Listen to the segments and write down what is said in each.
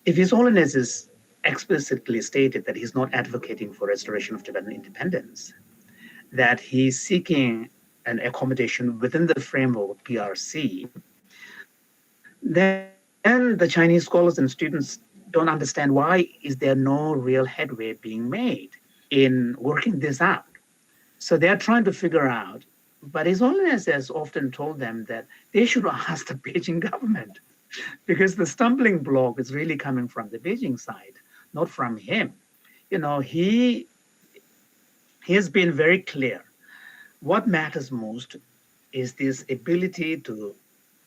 if His Holiness is explicitly stated that he's not advocating for restoration of Tibetan independence, that he's seeking an accommodation within the framework of PRC, then the Chinese scholars and students don't understand why is there no real headway being made in working this out. So they're trying to figure out, but His Holiness has often told them that they should ask the Beijing government because the stumbling block is really coming from the Beijing side, not from him. You know, he has been very clear. What matters most is this ability to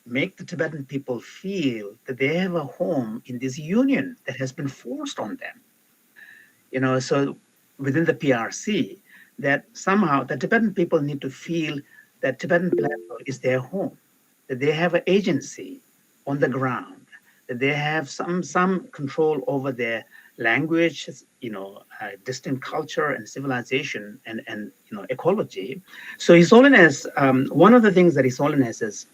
make the Tibetan people feel that they have a home in this union that has been forced on them. You know, so within the PRC, that somehow the Tibetan people need to feel that Tibetan plateau is their home, that they have an agency on the ground, that they have some control over their language, distinct culture and civilization and ecology. So His Holiness, one of the things that His Holiness has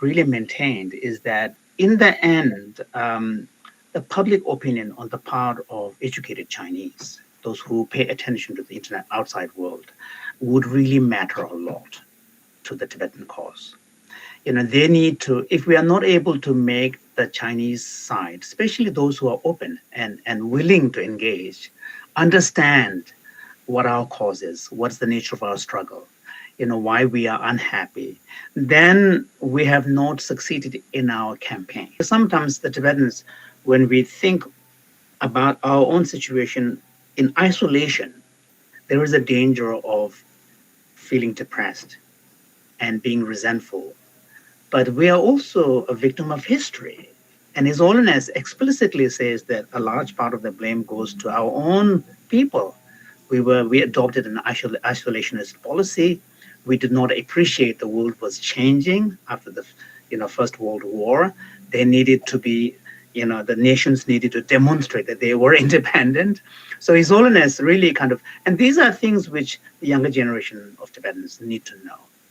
really maintained is that in the end, the public opinion on the part of educated Chinese, those who pay attention to the internet outside world, would really matter a lot to the Tibetan cause. They need to, if we are not able to make the Chinese side, especially those who are open and willing to engage, understand what our cause is, what's the nature of our struggle, why we are unhappy, then we have not succeeded in our campaign. Sometimes the Tibetans, when we think about our own situation in isolation, there is a danger of feeling depressed and being resentful. But we are also a victim of history. And His Holiness explicitly says that a large part of the blame goes to our own people. We adopted an isolationist policy. We did not appreciate the world was changing after the First World War. They needed to be, the nations needed to demonstrate that they were independent. So His Holiness really and these are things which the younger generation of Tibetans need to know.